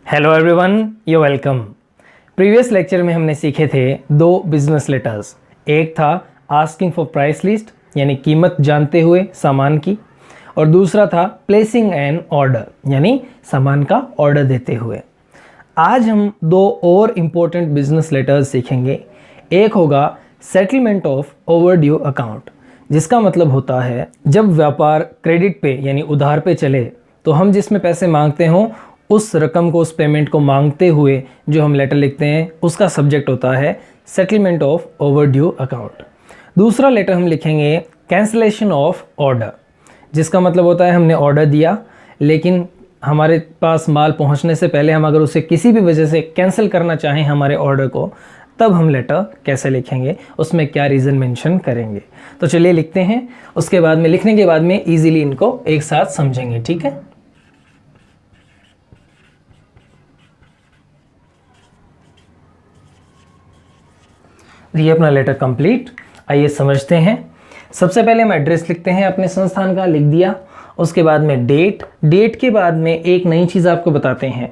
Hello everyone, you welcome. Previous lecture में हमने सीखे थे दो बिजनेस लेटर्स। एक था आस्किंग फॉर प्राइस लिस्ट यानी कीमत जानते हुए सामान की, और दूसरा था प्लेसिंग एन ऑर्डर यानी सामान का ऑर्डर देते हुए। आज हम दो और इम्पोर्टेंट बिजनेस लेटर्स सीखेंगे। एक होगा सेटलमेंट ऑफ ओवरड्यू अकाउंट, जिसका मतलब होता है जब व्यापार क्रेडिट पे यानी उधार पे चले तो हम जिसमें पैसे मांगते हों उस रकम को, उस पेमेंट को मांगते हुए जो हम लेटर लिखते हैं उसका सब्जेक्ट होता है सेटलमेंट ऑफ ओवरड्यू अकाउंट। दूसरा लेटर हम लिखेंगे कैंसलेशन ऑफ ऑर्डर, जिसका मतलब होता है हमने ऑर्डर दिया लेकिन हमारे पास माल पहुंचने से पहले हम अगर उसे किसी भी वजह से कैंसिल करना चाहें हमारे ऑर्डर को, तब हम लेटर कैसे लिखेंगे, उसमें क्या रीज़न मेंशन करेंगे। तो चलिए लिखते हैं, उसके बाद में लिखने के बाद में ईजिली इनको एक साथ समझेंगे, ठीक है। ये अपना लेटर कंप्लीट। आइए समझते हैं। सबसे पहले हम एड्रेस लिखते हैं अपने संस्थान का, लिख दिया। उसके बाद में डेट के बाद में एक नई चीज़ आपको बताते हैं।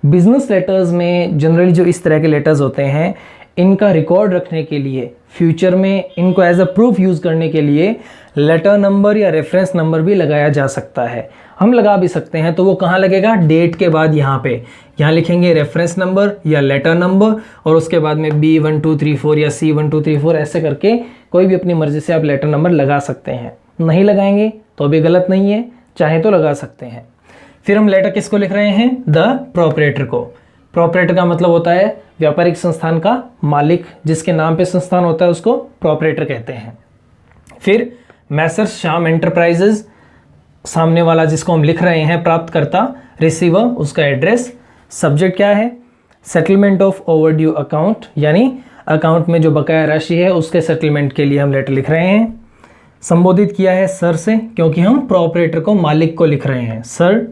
बिजनेस लेटर्स में जनरली जो इस तरह के लेटर्स होते हैं, इनका रिकॉर्ड रखने के लिए, फ्यूचर में इनको एज अ प्रूफ यूज़ करने के लिए लेटर नंबर या रेफरेंस नंबर भी लगाया जा सकता है। हम लगा भी सकते हैं, तो वो कहाँ लगेगा? डेट के बाद यहाँ लिखेंगे रेफरेंस नंबर या लेटर नंबर, और उसके बाद में B1234 या C1234 ऐसे करके कोई भी अपनी मर्ज़ी से आप लेटर नंबर लगा सकते हैं। नहीं लगाएंगे तो भी गलत नहीं है, चाहे तो लगा सकते हैं। फिर हम लेटर किसको लिख रहे हैं? द प्रोपरेटर को। प्रोपरेटर का मतलब होता है व्यापारिक संस्थान का मालिक, जिसके नाम पे संस्थान होता है उसको प्रोपरेटर कहते हैं। फिर मैसर्स श्याम एंटरप्राइजेज, सामने वाला जिसको हम लिख रहे हैं प्राप्तकर्ता, रिसीवर, उसका एड्रेस। सब्जेक्ट क्या है? सेटलमेंट ऑफ ओवरड्यू अकाउंट, यानी अकाउंट में जो बकाया राशि है उसके सेटलमेंट के लिए हम लेटर लिख रहे हैं। संबोधित किया है सर से, क्योंकि हम प्रोपरेटर को, मालिक को लिख रहे हैं। Sir,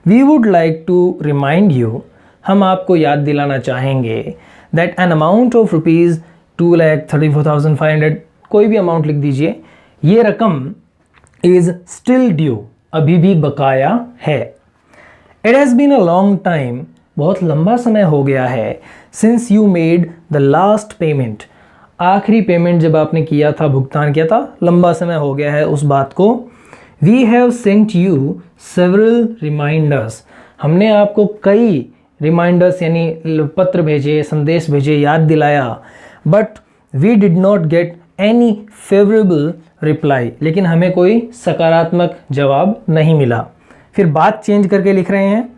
we would like to remind you, हम आपको याद दिलाना चाहेंगे, that an amount of rupees 2,34,500, कोई भी अमाउंट लिख दीजिए, ये रकम इज स्टिल ड्यू, अभी भी बकाया है। It has been a long time, बहुत लंबा समय हो गया है, since you made the last payment, आखिरी पेमेंट जब आपने किया था, भुगतान किया था, लंबा समय हो गया है उस बात को। We have sent you several reminders, हमने आपको कई रिमाइंडर्स यानी पत्र भेजे, संदेश भेजे, याद दिलाया। But we did not get any favourable reply, लेकिन हमें कोई सकारात्मक जवाब नहीं मिला। फिर बात चेंज करके लिख रहे हैं,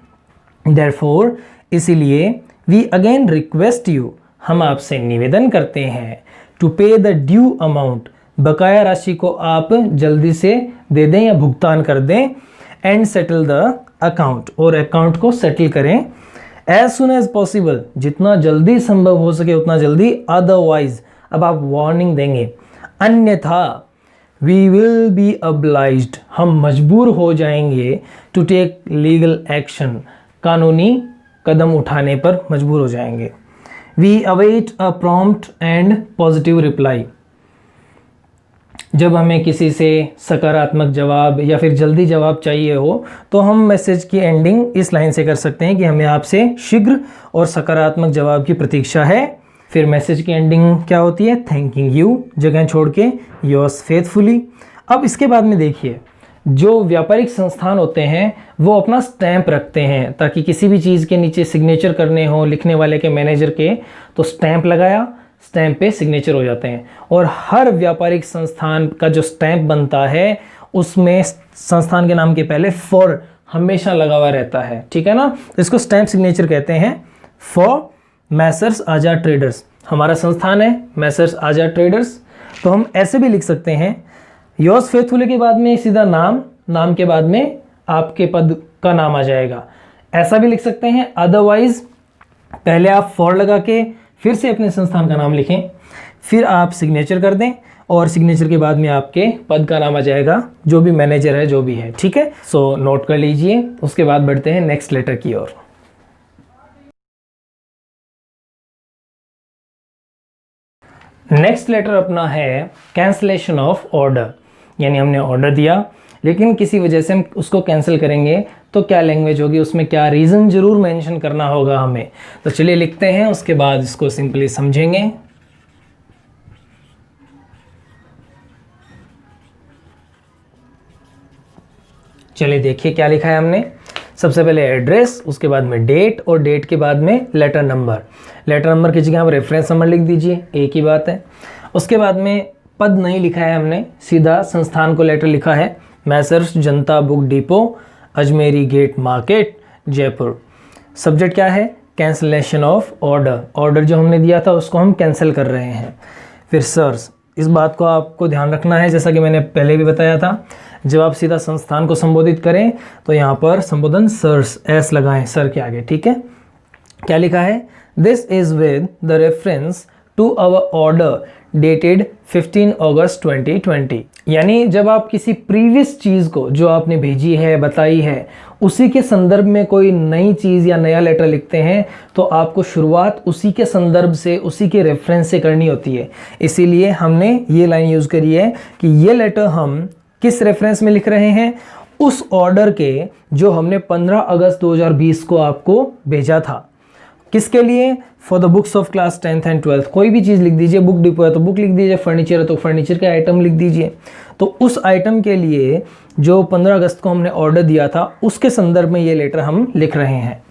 देयरफॉर, इसीलिए, वी अगेन रिक्वेस्ट यू, हम आपसे निवेदन करते हैं, टू पे द ड्यू अमाउंट, बकाया राशि को आप जल्दी से दे दें या भुगतान कर दें, एंड सेटल द अकाउंट, और अकाउंट को सेटल करें एज सुन एज पॉसिबल, जितना जल्दी संभव हो सके उतना जल्दी। अदरवाइज, अब आप वार्निंग देंगे, अन्यथा वी विल बी अब्लाइज्ड, हम मजबूर हो जाएंगे, टू टेक लीगल एक्शन, कानूनी कदम उठाने पर मजबूर हो जाएंगे। We await a prompt and positive reply, जब हमें किसी से सकारात्मक जवाब या फिर जल्दी जवाब चाहिए हो तो हम मैसेज की एंडिंग इस लाइन से कर सकते हैं कि हमें आपसे शीघ्र और सकारात्मक जवाब की प्रतीक्षा है। फिर मैसेज की एंडिंग क्या होती है? थैंकिंग यू, जगह छोड़ के योर्स फेथफुली। अब इसके बाद में देखिए, जो व्यापारिक संस्थान होते हैं वो अपना स्टैंप रखते हैं, ताकि किसी भी चीज़ के नीचे सिग्नेचर करने हो लिखने वाले के, मैनेजर के, तो स्टैंप लगाया, स्टैंप पे सिग्नेचर हो जाते हैं। और हर व्यापारिक संस्थान का जो स्टैंप बनता है उसमें संस्थान के नाम के पहले फॉर हमेशा लगा हुआ रहता है, ठीक है ना। तो इसको स्टैंप सिग्नेचर कहते हैं। फॉर मैसर्स आजाद ट्रेडर्स, हमारा संस्थान है मैसर्स आजाद ट्रेडर्स, तो हम ऐसे भी लिख सकते हैं, योर्स फेथफुली के बाद में सीधा नाम के बाद में आपके पद का नाम आ जाएगा, ऐसा भी लिख सकते हैं। अदरवाइज पहले आप फॉर लगा के फिर से अपने संस्थान का नाम लिखें, फिर आप सिग्नेचर कर दें, और सिग्नेचर के बाद में आपके पद का नाम आ जाएगा, जो भी मैनेजर है, जो भी है, ठीक है। सो नोट कर लीजिए। उसके बाद बढ़ते हैं नेक्स्ट लेटर की ओर। नेक्स्ट लेटर अपना है कैंसलेशन ऑफ ऑर्डर, यानी हमने ऑर्डर दिया लेकिन किसी वजह से हम उसको कैंसिल करेंगे, तो क्या लैंग्वेज होगी, उसमें क्या रीज़न जरूर मेंशन करना होगा हमें। तो चलिए लिखते हैं, उसके बाद इसको सिंपली समझेंगे। चलिए देखिए क्या लिखा है हमने। सबसे पहले एड्रेस, उसके बाद में डेट, और डेट के बाद में लेटर नंबर। लेटर नंबर की जगह आप रेफरेंस नंबर लिख दीजिए, एक ही बात है। उसके बाद में पद नहीं लिखा है हमने, सीधा संस्थान को लेटर लिखा है, Messrs Janata book depot, Ajmeri gate market, Jaipur. Subject क्या है, कैंसलेशन ऑफ ऑर्डर। ऑर्डर जो हमने दिया था उसको हम कैंसिल कर रहे हैं। फिर सर्स, इस बात को आपको ध्यान रखना है, जैसा कि मैंने पहले भी बताया था, जब आप सीधा संस्थान को संबोधित करें तो यहाँ पर संबोधन सर्स, एस लगाएं सर के आगे, ठीक है। क्या लिखा है, this is with the reference to our order dated 15 August 2020। यानी जब आप किसी प्रीवियस चीज़ को जो आपने भेजी है, बताई है, उसी के संदर्भ में कोई नई चीज़ या नया लेटर लिखते हैं तो आपको शुरुआत उसी के संदर्भ से, उसी के रेफरेंस से करनी होती है। इसीलिए हमने ये लाइन यूज़ करी है कि ये लेटर हम किस रेफरेंस में लिख रहे हैं, उस ऑर्डर के जो हमने 15 अगस्त 2020 को आपको भेजा था। किसके लिए, for the books of class 10th and 12th। कोई भी चीज़ लिख दीजिए, बुक डिपो है तो बुक लिख दीजिए, फर्नीचर है तो फर्नीचर के आइटम लिख दीजिए। तो उस आइटम के लिए जो 15 अगस्त को हमने ऑर्डर दिया था उसके संदर्भ में ये लेटर हम लिख रहे हैं।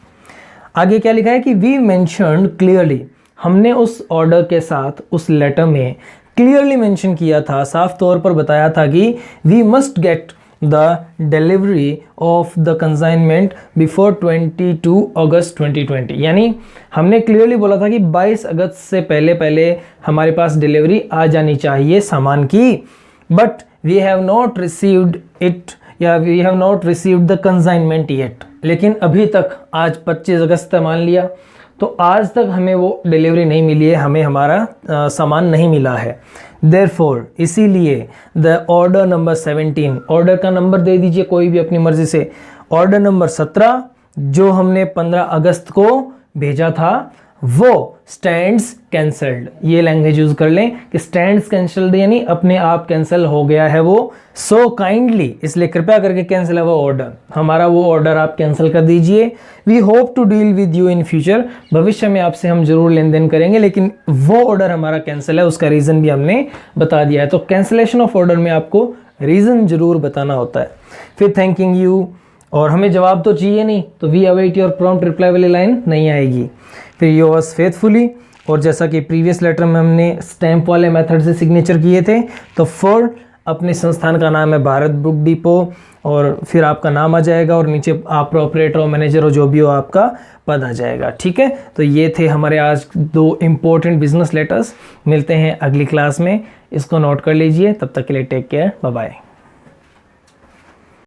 आगे क्या लिखा है कि वी मेंशन्ड क्लियरली, हमने उस ऑर्डर के साथ उस लेटर में क्लियरली मेंशन किया था, साफ तौर पर बताया था कि we must get the delivery of the consignment before 22 August 2020। यानी हमने क्लियरली बोला था कि 22 अगस्त से पहले पहले हमारे पास डिलीवरी आ जानी चाहिए सामान की, but we have not received it या we have not received the consignment yet. लेकिन अभी तक आज 25 अगस्त मान लिया, तो आज तक हमें वो डिलीवरी नहीं मिली है, हमें हमारा सामान नहीं मिला है। Therefore, इसीलिए द ऑर्डर नंबर 17, ऑर्डर का नंबर दे दीजिए कोई भी अपनी मर्जी से, ऑर्डर नंबर 17 जो हमने 15 अगस्त को भेजा था वो स्टैंड्स कैंसल्ड। ये लैंग्वेज यूज कर लें कि स्टैंड्स कैंसल्ड यानी अपने आप कैंसिल हो गया है वो, सो काइंडली, इसलिए कृपया करके कैंसिल है वो ऑर्डर, हमारा वो ऑर्डर आप कैंसिल कर दीजिए। We hope to deal with you in future, भविष्य में आपसे हम जरूर लेन देन करेंगे, लेकिन वो ऑर्डर हमारा कैंसिल है, उसका रीज़न भी हमने बता दिया है। तो कैंसिलेशन ऑफ ऑर्डर में आपको रीज़न जरूर बताना होता है। फिर थैंकिंग यू, और हमें जवाब तो चाहिए नहीं, तो we await your prompt reply वाली लाइन नहीं आएगी। फिर योर्स फेथफुली, और जैसा कि प्रीवियस लेटर में हमने स्टैंप वाले मेथड से सिग्नेचर किए थे, तो फॉर अपने संस्थान का नाम है भारत बुक डिपो, और फिर आपका नाम आ जाएगा और नीचे आप ऑपरेटर हो, मैनेजर हो, जो भी हो आपका पद आ जाएगा, ठीक है। तो ये थे हमारे आज 2 इम्पोर्टेंट बिजनेस लेटर्स। मिलते हैं अगली क्लास में, इसको नोट कर लीजिए। तब तक के लिए टेक केयर, बाय बाय।